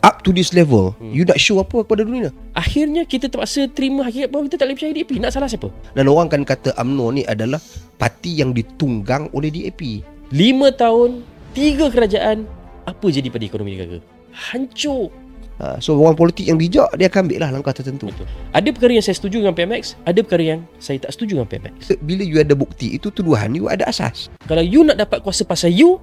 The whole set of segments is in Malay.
up to this level, you nak show apa kepada dunia? Akhirnya kita terpaksa terima hakikat bahawa kita tak boleh percaya DAP. Nak salah siapa? Dan orang kan kata UMNO ni adalah parti yang ditunggang oleh DAP. 5 tahun, 3 kerajaan, apa jadi pada ekonomi negara? Hancur. So orang politik yang bijak, dia akan ambil lah langkah tertentu. Betul. Ada perkara yang saya setuju dengan PMX, ada perkara yang saya tak setuju dengan PMX. Bila you ada bukti, itu tuduhan you ada asas. Kalau you nak dapat kuasa pasal you,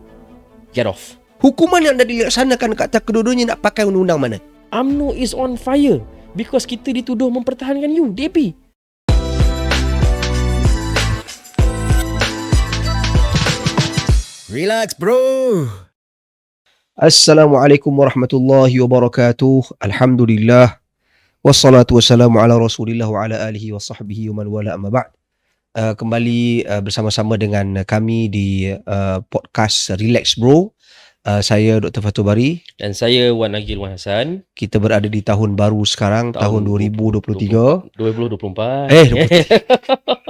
get off. Hukuman yang dah dilaksanakan kat atas kedua-duanya nak pakai undang-undang mana? UMNO is on fire because kita dituduh mempertahankan you, DAP. Relax bro. Assalamualaikum warahmatullahi wabarakatuh. Alhamdulillah. Wassalatu wassalamu ala rasulillah wa ala alihi wa sahbihi wa man wala amma ba'd. Kembali bersama-sama dengan kami di podcast Relax Bro. Saya Dr. Fatul Bari. Dan saya Wan Agil Wan Hassan. Kita berada di tahun baru sekarang, tahun 2023. 2024.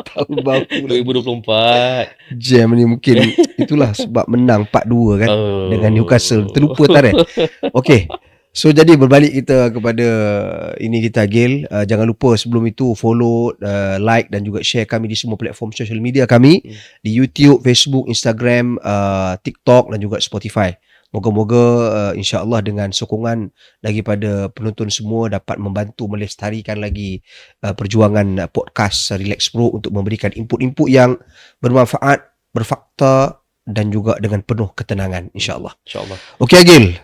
Tahun baru 2024. Jam ni mungkin itulah sebab menang 4-2 kan dengan Newcastle. Terlupa tarikh. Okey. So jadi berbalik kita kepada ini kita Agil. Jangan lupa sebelum itu follow, like dan juga share kami di semua platform social media kami. Di YouTube, Facebook, Instagram, TikTok dan juga Spotify. Moga-moga insya-Allah dengan sokongan daripada penonton semua dapat membantu melestarikan lagi perjuangan podcast Relax Pro untuk memberikan input-input yang bermanfaat, berfakta dan juga dengan penuh ketenangan insya-Allah. InsyaAllah. Okey Agil,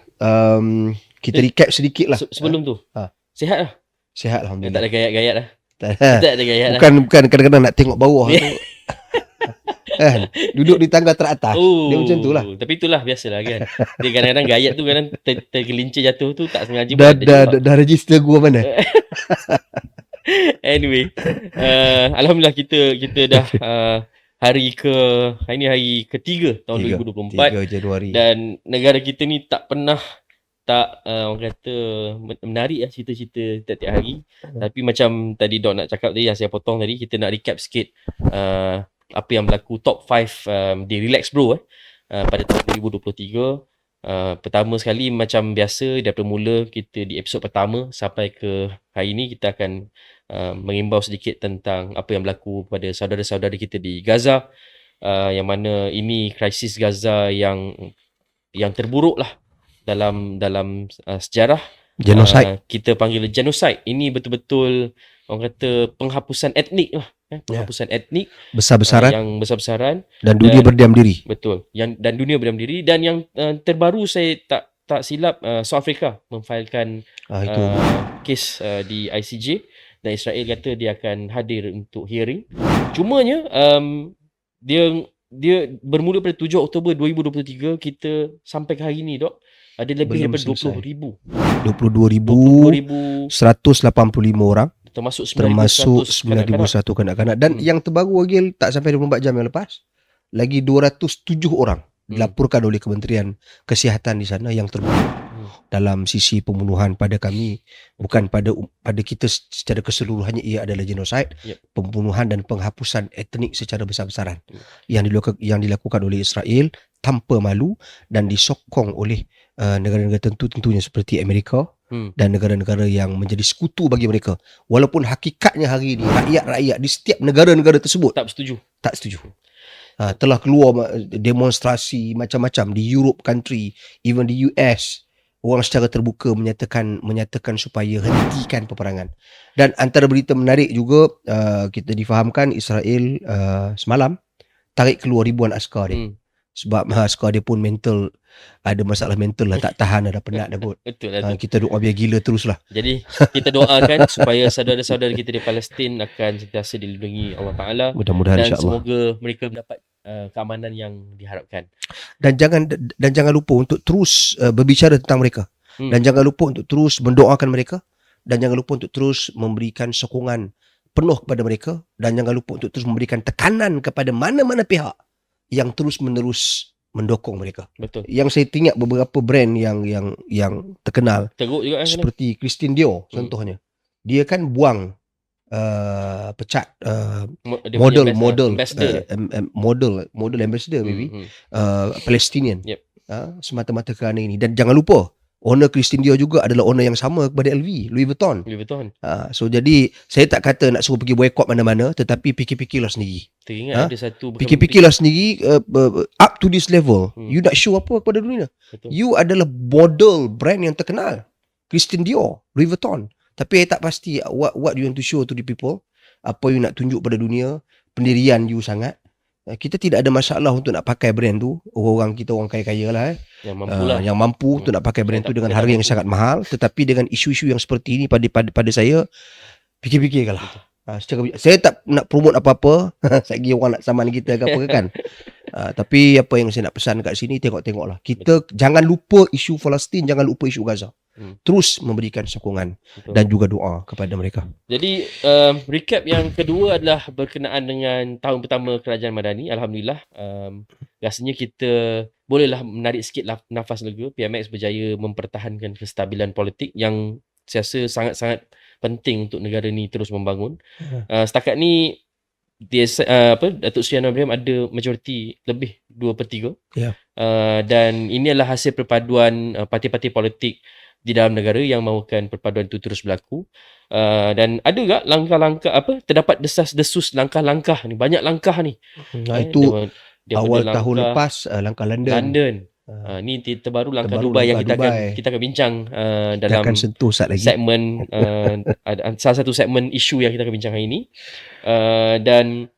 kita recap sedikit lah. Sebelum tu, sihat lah? Sihat alhamdulillah. Tak ada gayat-gayat lah. Tak ada gayat lah. Bukan kadang-kadang nak tengok bawah tu. Duduk di tangga teratas. Dia macam tu lah. Tapi itulah biasalah kan. Dia kadang-kadang gayat tu kadang tergelincir jatuh tu tak sengaja. Dah register gua mana? Anyway, alhamdulillah kita dah hari ini hari ketiga tahun 2024. 3 Januari. Dan negara kita ni tak pernah orang kata menarik lah cerita-cerita tiap-tiap hari. Tapi macam tadi Dok nak cakap tadi, yang saya potong tadi, kita nak recap sikit apa yang berlaku top 5 di Relax Bro pada tahun 2023. Pertama sekali macam biasa, daripada mula kita di episod pertama sampai ke hari ini kita akan mengimbau sedikit tentang apa yang berlaku pada saudara-saudara kita di Gaza, yang mana ini krisis Gaza yang terburuk lah dalam sejarah. Genocide. Kita panggil genocide. Ini betul-betul orang kata penghapusan etnik lah. Penghapusan etnik besar-besaran, yang besar-besaran, dan dunia berdiam diri. Betul. Dan dunia berdiam diri. Dan yang terbaru saya tak silap, South Africa memfailkan kes di ICJ, dan Israel kata dia akan hadir untuk hearing. Cumanya dia bermula pada 7 Oktober 2023, kita sampai ke hari ni Dok, ada lebih daripada 22,185 orang, termasuk 9,101 kanak-kanak. Dan yang terbaru Agil, tak sampai 24 jam yang lepas, lagi 207 orang dilaporkan oleh Kementerian Kesihatan di sana yang terbunuh dalam sisi pembunuhan pada kami. Bukan pada kita secara keseluruhannya, ia adalah genocide, pembunuhan dan penghapusan etnik secara besar-besaran yang dilakukan oleh Israel tanpa malu dan disokong oleh negara-negara tentunya seperti Amerika dan negara-negara yang menjadi sekutu bagi mereka. Walaupun hakikatnya hari ini rakyat-rakyat di setiap negara-negara tersebut tak setuju. Telah keluar demonstrasi macam-macam di Europe country, even di US. Orang secara terbuka menyatakan supaya hentikan peperangan. Dan antara berita menarik juga, kita difahamkan Israel semalam tarik keluar ribuan askar dia. Sebab askar dia pun ada masalah mental lah, tak tahan dah, penat dah kot. Betul lah. Kita doa biar gila teruslah. Jadi kita doakan supaya saudara-saudara kita di Palestin akan sentiasa dilindungi Allah Ta'ala. Mudah-mudahan dan insya-Allah. semoga mereka mendapat keamanan yang diharapkan. Dan jangan lupa untuk terus berbicara tentang mereka. Dan jangan lupa untuk terus mendoakan mereka. Dan jangan lupa untuk terus memberikan sokongan penuh kepada mereka. Dan jangan lupa untuk terus memberikan tekanan kepada mana-mana pihak yang terus-menerus mendukung mereka. Betul. Yang saya tengok beberapa brand yang terkenal, teruk juga seperti Christian Dior contohnya. Dia kan buang pecat model ambassador maybe Palestinian semata-mata kerana ini. Dan jangan lupa owner Christian Dior juga adalah owner yang sama kepada Louis Vuitton. Betul. So jadi saya tak kata nak suruh pergi boycott mana-mana, tetapi fikir-fikirlah sendiri. Teringat ada satu Fikir-fikirlah sendiri, up to this level. You nak show apa kepada dunia? Betul. You adalah model brand yang terkenal, Christian Dior, Louis Vuitton. Tapi saya tak pasti what you want to show to the people. Apa you nak tunjuk pada dunia, pendirian you sangat. Kita tidak ada masalah untuk nak pakai brand tu. Orang kita orang kaya-kaya lah yang mampu untuk nak pakai brand tu dengan harga yang sangat mahal. Tetapi dengan isu-isu yang seperti ini pada saya, fikir-fikirkanlah. Saya tak nak promote apa-apa. Saya orang nak saman kita ke apa kan. Tapi apa yang saya nak pesan kat sini, tengok-tengoklah. Kita jangan lupa isu Palestin, jangan lupa isu Gaza. Terus memberikan sokongan dan juga doa kepada mereka. Jadi recap yang kedua adalah berkenaan dengan tahun pertama Kerajaan Madani. Alhamdulillah, rasanya kita bolehlah menarik sikit nafas lega. PMX berjaya mempertahankan kestabilan politik yang saya rasa sangat-sangat penting untuk negara ni terus membangun. Setakat ni Datuk Seri Anwar Ibrahim ada majoriti lebih 2/3. Dan ini adalah hasil perpaduan parti-parti politik di dalam negara yang mahukan perpaduan itu terus berlaku. Dan ada tak langkah-langkah terdapat desas-desus langkah-langkah ni, banyak langkah ni. Itu awal tahun lepas langkah London. Ni terbaru langkah Dubai yang kita akan bincang dalam akan sentuh lagi. Segmen salah satu segmen isu yang kita akan bincang hari ini. Dan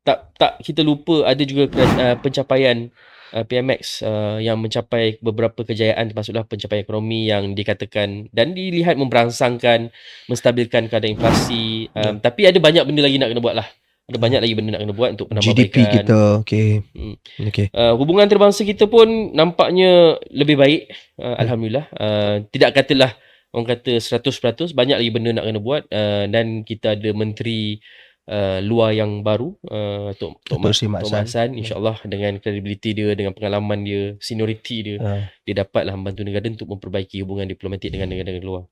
tak kita lupa ada juga pencapaian PMX yang mencapai beberapa kejayaan, termasuklah pencapaian ekonomi yang dikatakan dan dilihat memberangsangkan, menstabilkan keadaan inflasi. Tapi ada banyak benda lagi nak kena buat lah. Ada banyak lagi benda nak kena buat untuk penambahbaikan GDP kita. Hubungan antarabangsa kita pun nampaknya lebih baik. Alhamdulillah. Tidak katalah orang kata 100%, banyak lagi benda nak kena buat. Dan kita ada menteri luar yang baru, Tok Mak Hassan, insyaAllah dengan kredibiliti dia, dengan pengalaman dia, senioriti dia, dia dapatlah membantu negara untuk memperbaiki hubungan diplomatik dengan negara-negara luar.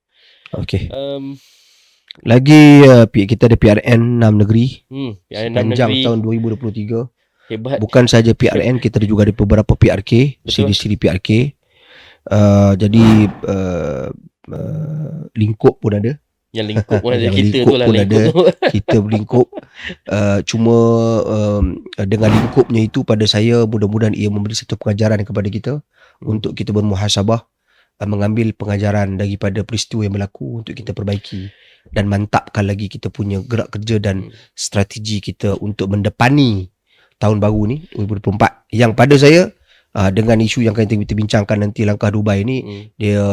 Lagi kita ada PRN 6 negeri sepanjang tahun 2023. Hebat. Bukan saja PRN, kita juga ada beberapa PRK, siri-siri PRK. Jadi lingkup pun ada. Yang lingkup pun ada. Kita tu lah lingkup. Kita berlingkup. Cuma dengan lingkupnya itu, pada saya mudah-mudahan ia memberi satu pengajaran kepada kita untuk kita bermuhasabah, mengambil pengajaran daripada peristiwa yang berlaku untuk kita perbaiki dan mantapkan lagi kita punya gerak kerja dan strategi kita untuk mendepani tahun baru ni 2024. Yang pada saya dengan isu yang kita bincangkan nanti, langkah Dubai ni, dia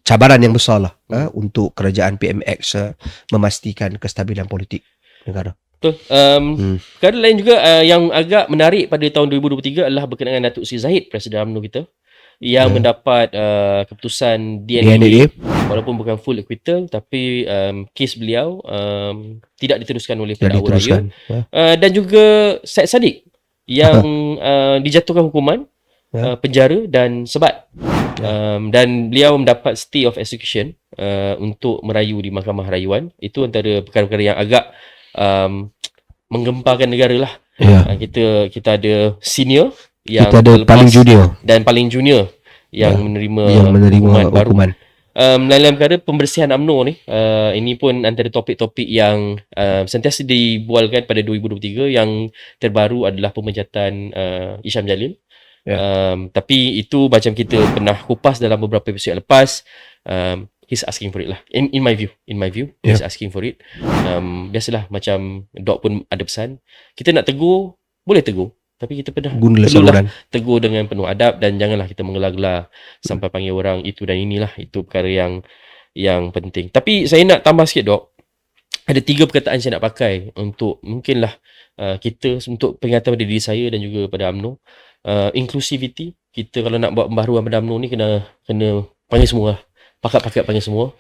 cabaran yang besar lah untuk kerajaan PMX memastikan kestabilan politik negara. Betul. Perkara lain juga yang agak menarik pada tahun 2023 adalah berkenaan dengan Datuk Seri Zahid, Presiden UMNO kita, yang mendapat keputusan DNA, walaupun bukan full acquittal, tapi kes beliau tidak diteruskan oleh pendakwa raya. Dan juga Syed Saddiq yang dijatuhkan hukuman penjara dan sebat. Dan beliau mendapat stay of execution untuk merayu di Mahkamah Rayuan. Itu antara perkara-perkara yang agak menggemparkan negara lah. Kita ada senior yang kita ada paling junior dan paling junior yang menerima hukuman baru. Dalam perkara pembersihan UMNO ni, ini pun antara topik-topik yang sentiasa dibualkan pada 2023. Yang terbaru adalah pemecatan Isham Jalil. Tapi itu macam kita pernah kupas dalam beberapa episod yang lepas. He's asking for it lah. In my view, he's asking for it. Biasalah, macam Dok pun ada pesan. Kita nak tegur, boleh tegur. Tapi kita perlulah tegur dengan penuh adab, dan janganlah kita mengelar-gelar sampai panggil orang itu dan inilah. Itu perkara yang penting. Tapi saya nak tambah sikit, Dok. Ada 3 perkataan saya nak pakai untuk mungkinlah kita, untuk peringatan pada diri saya dan juga pada UMNO. Inclusivity. Kita kalau nak buat pembaharuan pada UMNO ni kena panggil semua lah. Pakat-pakat panggil semua.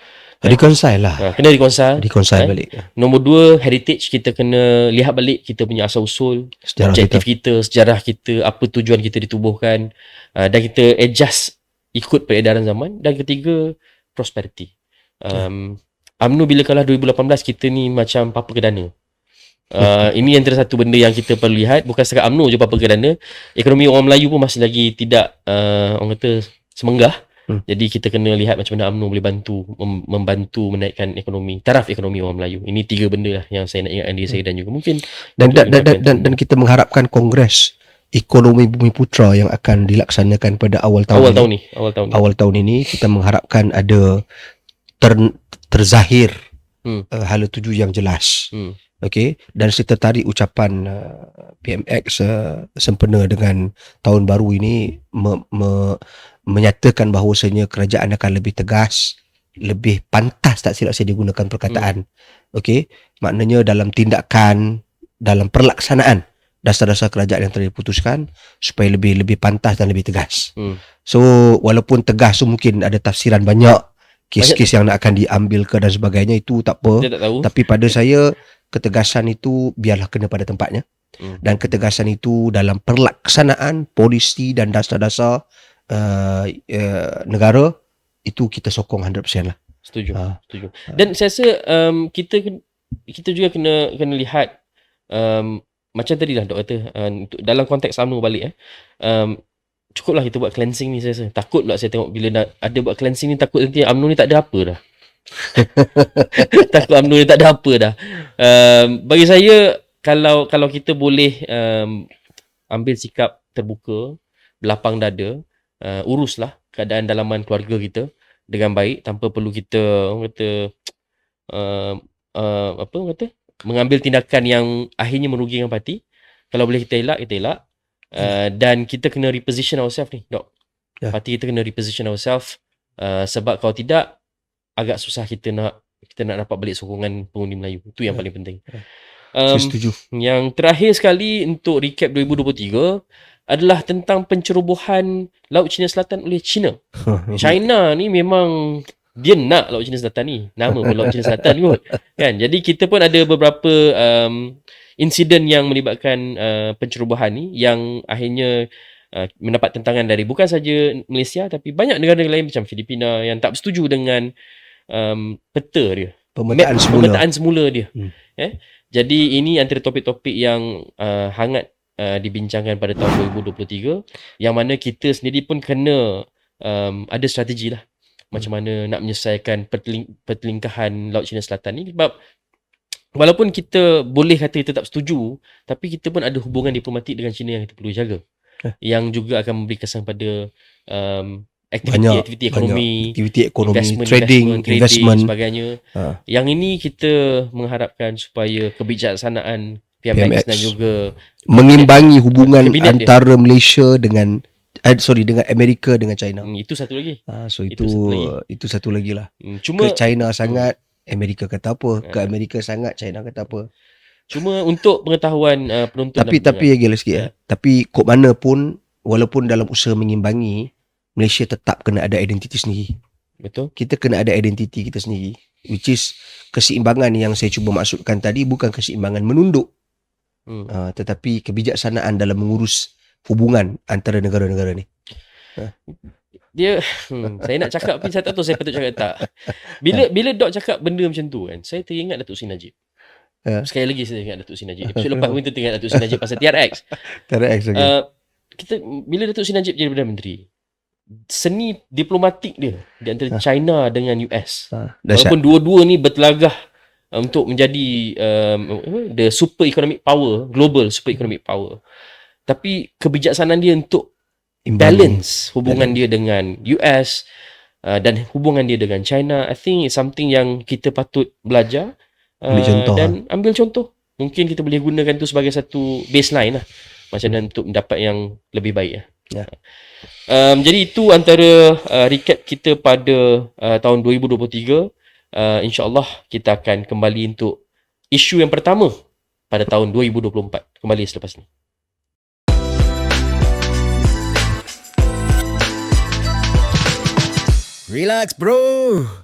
Reconcile lah. Kena reconcile balik. Nombor 2, heritage. Kita kena lihat balik kita punya asal-usul, objektif kita, sejarah kita, apa tujuan kita ditubuhkan, dan kita adjust ikut peredaran zaman. Dan ketiga, prosperity. UMNO bila kalah 2018, kita ni macam papa ke dana. Ini antara satu benda yang kita perlu lihat. Bukan setakat UMNO je apa kerana ekonomi orang Melayu pun masih lagi tidak orang kata semenggah. Jadi kita kena lihat macam mana UMNO boleh membantu menaikkan taraf ekonomi orang Melayu. Ini 3 benda lah yang saya nak ingatkan diri saya dan juga mungkin dan kita mengharapkan Kongres Ekonomi Bumiputra yang akan dilaksanakan pada awal tahun ini kita mengharapkan ada terzahir hala tuju yang jelas. Okey, dan saya tertarik ucapan PMX sempena dengan tahun baru ini menyatakan bahawasanya kerajaan akan lebih tegas, lebih pantas, tak silap saya digunakan perkataan. Okey, maknanya dalam tindakan, dalam pelaksanaan dasar-dasar kerajaan yang telah diputuskan supaya lebih pantas dan lebih tegas. So walaupun tegas tu mungkin ada tafsiran banyak, kes-kes yang akan diambil ke dan sebagainya, itu tak apa. Tapi pada saya ketegasan itu biarlah kena pada tempatnya. Dan ketegasan itu dalam pelaksanaan polisi dan dasar-dasar negara itu kita sokong 100% lah. Setuju. Dan saya rasa kita juga kena lihat macam tadi lah Dok kata, dalam konteks UMNO balik cukuplah kita buat cleansing ni. Saya rasa takut pula saya tengok bila ada buat cleansing ni, takut nanti UMNO ni tak ada apa dah. Takut UMNO ni tak ada apa dah. Bagi saya, kalau kita boleh ambil sikap terbuka, berlapang dada, uruslah keadaan dalaman keluarga kita dengan baik tanpa perlu kita mengambil tindakan yang akhirnya merugikan parti. Kalau boleh kita elak. Dan kita kena reposition ourselves ni, Dok. Parti kita kena reposition ourselves, sebab kalau tidak agak susah kita nak dapat balik sokongan pengundi Melayu. Itu yang paling penting. Saya setuju. Yang terakhir sekali untuk recap 2023 adalah tentang pencerobohan Laut Cina Selatan oleh China. China ni memang dia nak Laut Cina Selatan ni. Nama pun Laut Cina Selatan kot. Kan? Jadi kita pun ada beberapa insiden yang melibatkan pencerobohan ni yang akhirnya mendapat tentangan dari bukan saja Malaysia tapi banyak negara-negara lain macam Filipina yang tak bersetuju dengan peta dia. Pemetaan semula dia. Jadi ini antara topik-topik yang hangat dibincangkan pada tahun 2023 yang mana kita sendiri pun kena ada strategi lah macam mana nak menyelesaikan pertelingkahan Laut Cina Selatan ni. Sebab walaupun kita boleh kata kita tak setuju, tapi kita pun ada hubungan diplomatik dengan China yang kita perlu jaga, yang juga akan memberi kesan pada aktiviti ekonomi, trading, investment sebagainya. Yang ini kita mengharapkan supaya kebijaksanaan PMX dan juga mengimbangi hubungan antara Malaysia dengan Amerika dengan China. Itu satu lagi. Itu satu lagi lah. Cuma ke China sangat Amerika kata apa, ke Amerika sangat China kata apa. Cuma untuk pengetahuan penonton, tapi lagi sikit tapi kok mana pun, walaupun dalam usaha mengimbangi, Malaysia tetap kena ada identiti sendiri. Betul. Kita kena ada identiti kita sendiri, which is keseimbangan yang saya cuba maksudkan tadi bukan keseimbangan menunduk, tetapi kebijaksanaan dalam mengurus hubungan antara negara-negara ni. Dia saya nak cakap tapi saya tak tahu saya patut cakap tak. Bila Dok cakap benda macam tu kan, saya teringat Datuk Seri Najib. Sekali lagi saya ingat Datuk Seri Najib. Episod lepas pun kita teringat Datuk Seri Najib pasal TRX. Kita bila Datuk Seri Najib jadi Perdana Menteri, seni diplomatik dia di antara China dengan US, walaupun dua-dua ni bertelagah untuk menjadi the super economic power, global super economic power, tapi kebijaksanaan dia untuk balance hubungan dia dengan US dan hubungan dia dengan China, I think it's something yang kita patut belajar dan ambil contoh. Mungkin kita boleh gunakan tu sebagai satu baseline lah, macam mana untuk mendapat yang lebih baik. Jadi itu antara recap kita pada tahun 2023. InsyaAllah kita akan kembali untuk isu yang pertama pada tahun 2024 kembali selepas ni. Relax bro.